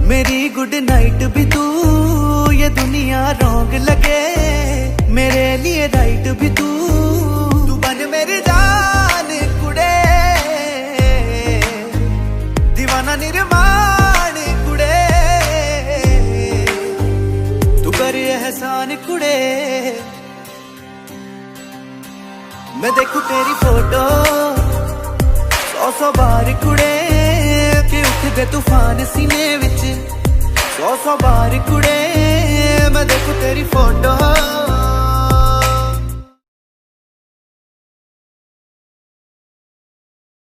मेरी good night भी तू, ये दुनिया रॉन्ग लगे मेरे लिए राइट भी तू। तू बन मेरी जान कुड़े, दीवाना निर्माण कुड़े, तू कर एहसान कुड़े। मैं देखूं तेरी फोटो 100 बार कुड़े, कि उठदे तूफान सीने विच 100 बार कुड़े। मैं देखूं तेरी फोटो